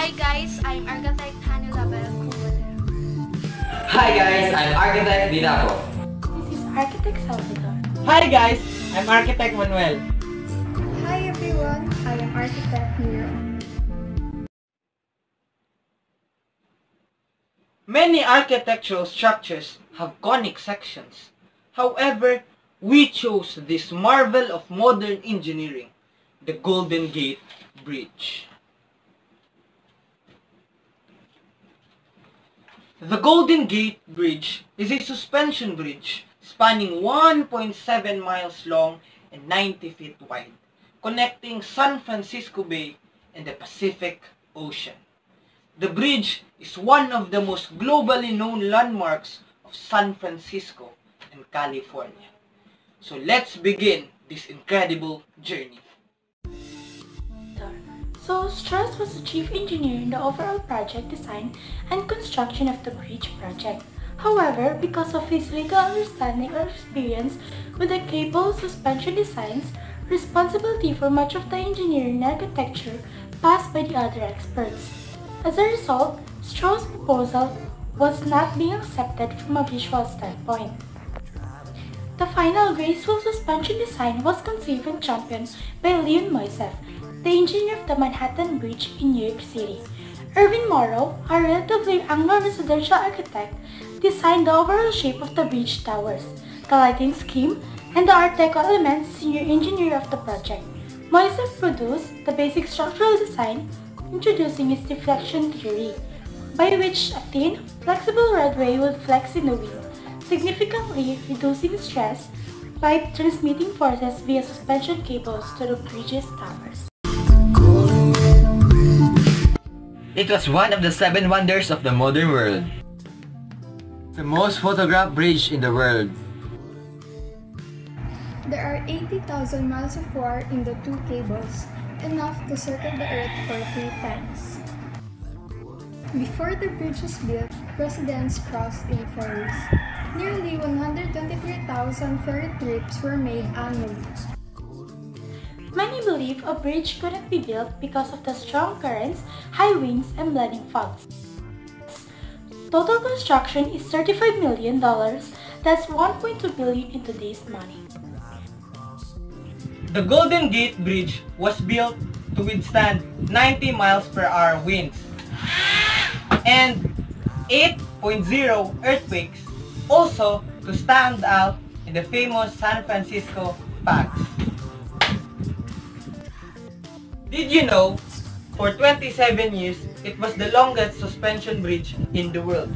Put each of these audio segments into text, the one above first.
Hi guys, I'm architect Hanilabel Kumule. Hi guys, I'm architect Vidako. This is architect Salvador. Hi guys, I'm architect Manuel. Hi everyone, I am architect Miro. Many architectural structures have conic sections. However, we chose this marvel of modern engineering, the Golden Gate Bridge. The Golden Gate Bridge is a suspension bridge spanning 1.7 miles long and 90 feet wide, connecting San Francisco Bay and the Pacific Ocean. The bridge is one of the most globally known landmarks of San Francisco and California. So let's begin this incredible journey. So Strauss was the chief engineer in the overall project design and construction of the bridge project. However, because of his little understanding or experience with the cable suspension designs, responsibility for much of the engineering and architecture passed by the other experts. As a result, Strauss' proposal was not being accepted from a visual standpoint. The final graceful suspension design was conceived and championed by Leon Moiseff, the engineer of the Manhattan Bridge in New York City. Irvin Morrow, a relatively Anglo residential architect, designed the overall shape of the bridge towers, the lighting scheme, and the Art Deco elements, senior engineer of the project. Moiseff produced the basic structural design, introducing his deflection theory, by which a thin, flexible roadway would flex in the wind, significantly reducing stress by transmitting forces via suspension cables to the bridge's towers. It was one of the 7 wonders of the modern world. The most photographed bridge in the world. There are 80,000 miles of wire in the two cables, enough to circle the Earth for 3 times. Before the bridge was built, residents crossed in ferries. Nearly 123,000 ferry trips were made annually. Many believe a bridge couldn't be built because of the strong currents, high winds, and blending fogs. Total construction is $35 million, that's $1.2 billion in today's money. The Golden Gate Bridge was built to withstand 90 miles per hour winds and 8.0 earthquakes, also to stand out in the famous San Francisco Pax. Did you know, for 27 years, it was the longest suspension bridge in the world?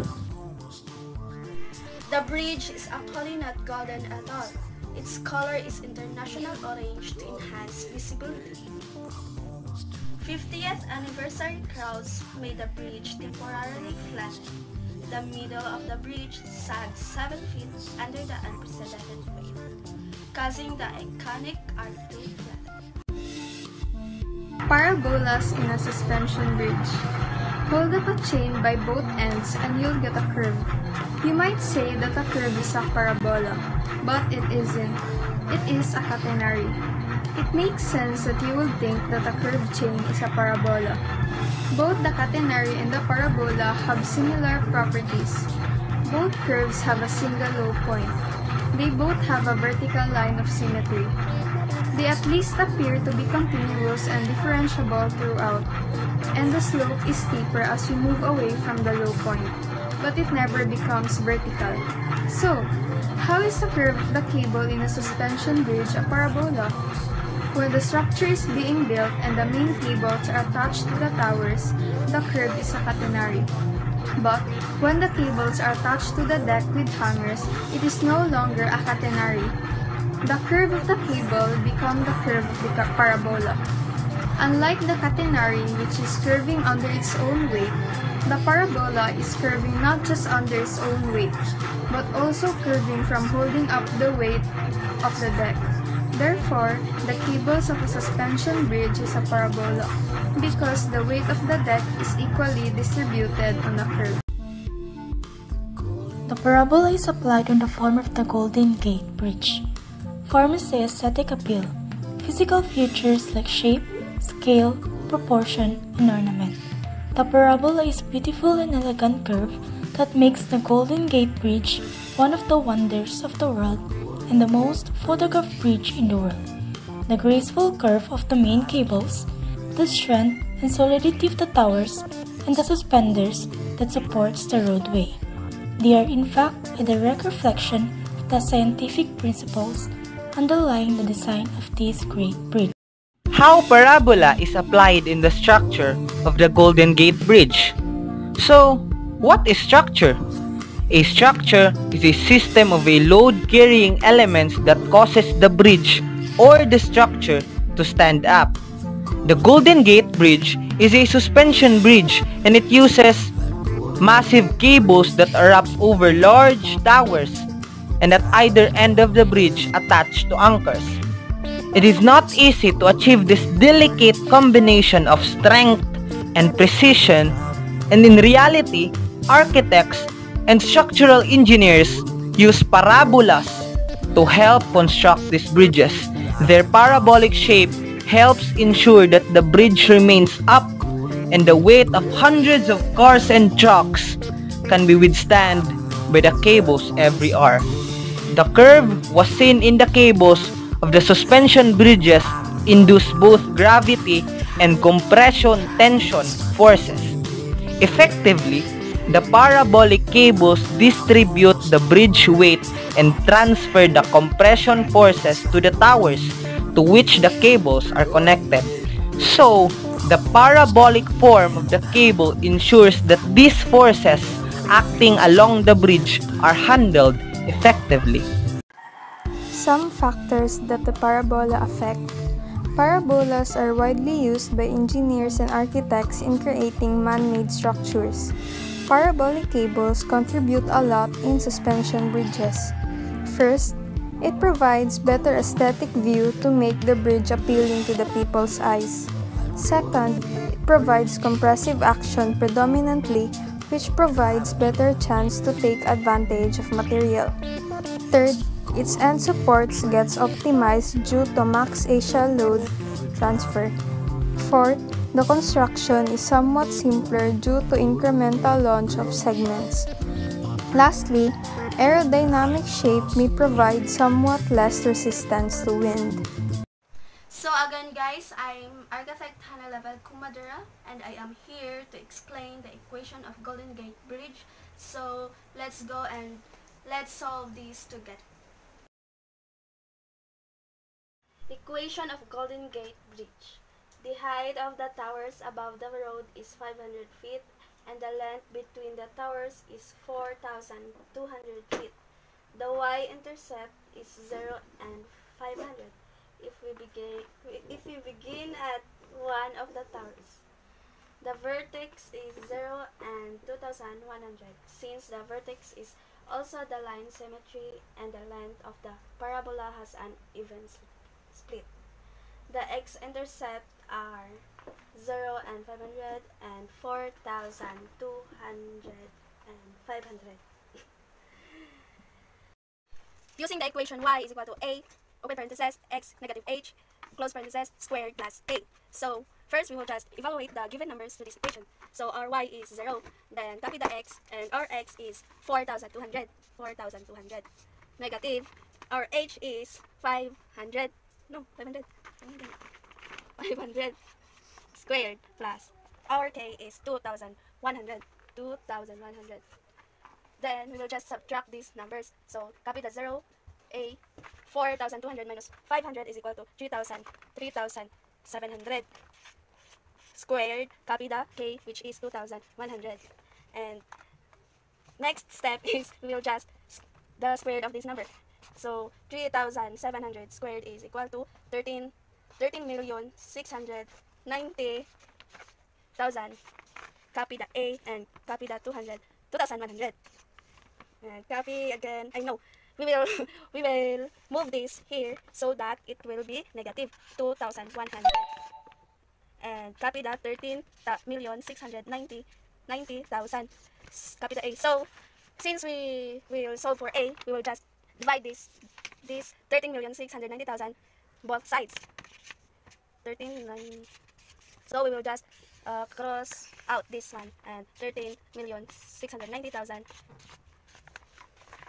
The bridge is actually not golden at all. Its color is international orange to enhance visibility. 50th anniversary crowds made the bridge temporarily flattened. The middle of the bridge sagged 7 feet under the unprecedented weight, causing the iconic arc to flatten. Parabolas in a suspension bridge. Hold up a chain by both ends and you'll get a curve. You might say that a curve is a parabola, but it isn't. It is a catenary. It makes sense that you would think that a curved chain is a parabola. Both the catenary and the parabola have similar properties. Both curves have a single low point. They both have a vertical line of symmetry. They at least appear to be continuous and differentiable throughout, and the slope is steeper as you move away from the low point, but it never becomes vertical. So, how is the curve of the cable in a suspension bridge a parabola? When the structure is being built and the main cables are attached to the towers, the curve is a catenary. But when the cables are attached to the deck with hangers, it is no longer a catenary. The curve of the cable becomes the curve of the parabola. Unlike the catenary, which is curving under its own weight, the parabola is curving not just under its own weight, but also curving from holding up the weight of the deck. Therefore, the cables of a suspension bridge is a parabola, because the weight of the deck is equally distributed on the curve. The parabola is applied on the form of the Golden Gate Bridge. Form is the aesthetic appeal, physical features like shape, scale, proportion, and ornament. The parabola is a beautiful and elegant curve that makes the Golden Gate Bridge one of the wonders of the world and the most photographed bridge in the world. The graceful curve of the main cables, the strength and solidity of the towers, and the suspenders that supports the roadway. They are in fact a direct reflection of the scientific principles underlying the design of this great bridge. How parabola is applied in the structure of the Golden Gate Bridge. So, what is structure? A structure is a system of a load-carrying elements that causes the bridge or the structure to stand up. The Golden Gate Bridge is a suspension bridge and it uses massive cables that are wrapped over large towers and at either end of the bridge attached to anchors. It is not easy to achieve this delicate combination of strength and precision, and in reality, architects and structural engineers use parabolas to help construct these bridges. Their parabolic shape helps ensure that the bridge remains up and the weight of hundreds of cars and trucks can be withstand by the cables every hour. The curve was seen in the cables of the suspension bridges induce both gravity and compression tension forces. Effectively, the parabolic cables distribute the bridge weight and transfer the compression forces to the towers to which the cables are connected. So, the parabolic form of the cable ensures that these forces acting along the bridge are handled effectively. Some factors that the parabola affect. Parabolas are widely used by engineers and architects in creating man-made structures. Parabolic cables contribute a lot in suspension bridges. First, it provides better aesthetic view to make the bridge appealing to the people's eyes. Second, it provides compressive action predominantly, which provides better chance to take advantage of material. Third, its end supports gets optimized due to max axial load transfer. Fourth, the construction is somewhat simpler due to incremental launch of segments. Lastly, aerodynamic shape may provide somewhat less resistance to wind. So again guys, I'm Architect Hannah Level Kumadura and I am here to explain the equation of Golden Gate Bridge. So let's go and let's solve these together. Equation of Golden Gate Bridge. The height of the towers above the road is 500 feet and the length between the towers is 4,200 feet. The y-intercept is 0 and 500. If we begin at one of the towers, the vertex is 0 and 2,100. Since the vertex is also the line symmetry and the length of the parabola has an even split. The x-intercept are 0 and 500 and 4,200 and 500. Using the equation y is equal to a, open parenthesis, x negative h, close parenthesis, squared plus a. So, first we will just evaluate the given numbers to this equation. So, our y is 0, then copy the x, and our x is 4,200. Negative, our h is 500. No, 500. 500 squared plus our k is 2,100. Then we will just subtract these numbers. So copy the 0, a 4,200 minus 500 is equal to 3,700 squared. Copy the k, which is 2,100. And next step is we will just the square root of this number. So 3,700 squared is equal to 13,690,000. Copy the a and copy the 2,100. And copy again. I know we will we will move this here so that it will be negative 2,100. And copy the 13,690,000. Copy the a. So since we will solve for a, we will just divide this 13,690,000 both sides. 13,9. So we will just cross out this one and 13,690,000.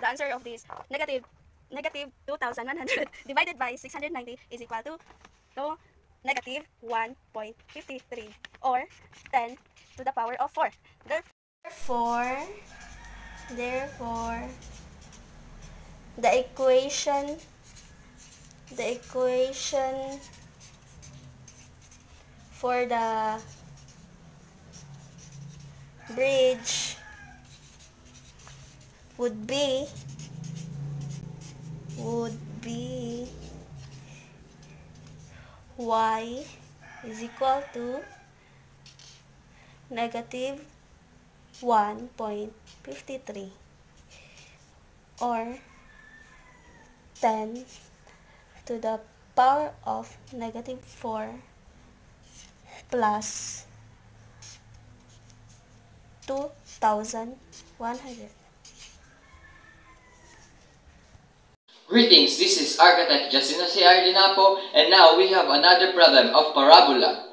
The answer of this negative 2,100 divided by 690 is equal to negative 1.53 or 10 to the power of 4. Therefore, the equation for the bridge would be y is equal to negative 1.53 or 10 to the power of negative 4 plus 2,100. Greetings, this is architect Justina C. Ardinapo, and now we have another problem of parabola.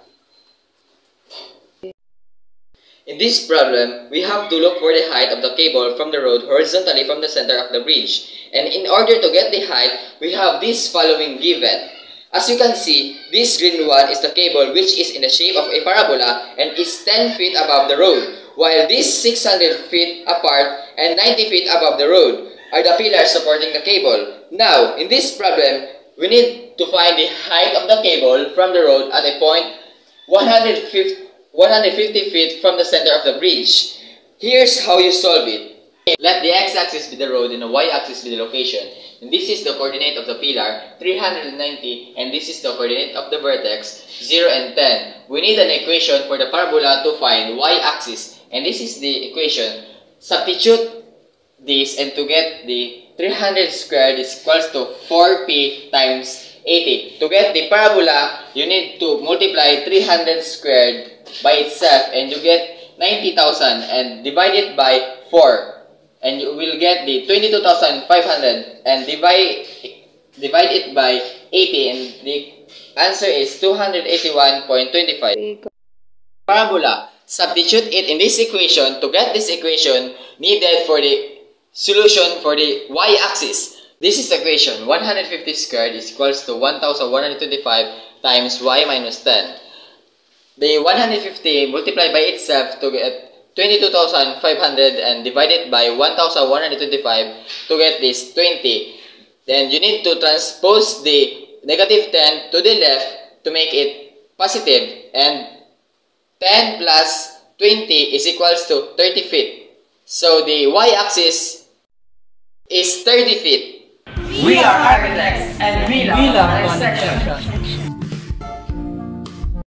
In this problem, we have to look for the height of the cable from the road horizontally from the center of the bridge. And in order to get the height, we have this following given. As you can see, this green one is the cable which is in the shape of a parabola and is 10 feet above the road, while this 600 feet apart and 90 feet above the road are the pillars supporting the cable. Now, in this problem, we need to find the height of the cable from the road at a point 150 feet from the center of the bridge. Here's how you solve it. Let the x-axis be the road and the y-axis be the location. And this is the coordinate of the pillar, 390, and this is the coordinate of the vertex, 0 and 10. We need an equation for the parabola to find y-axis, and this is the equation. Substitute this, and to get the 300 squared is equals to 4p times 80. To get the parabola, you need to multiply 300 squared by itself, and you get 90,000 and divide it by 4. And you will get the 22,500 and divide it by 80, and the answer is 281.25. Parabola. Substitute it in this equation. To get this equation needed for the solution for the y-axis. This is the equation. 150 squared is equals to 1,125 times y minus 10. The 150 multiplied by itself to get 22,500 and divided by 1,125 to get this 20. Then you need to transpose the negative 10 to the left to make it positive, and 10 plus 20 is equals to 30 feet. So the y-axis is 30 feet. We are architects and we love construction.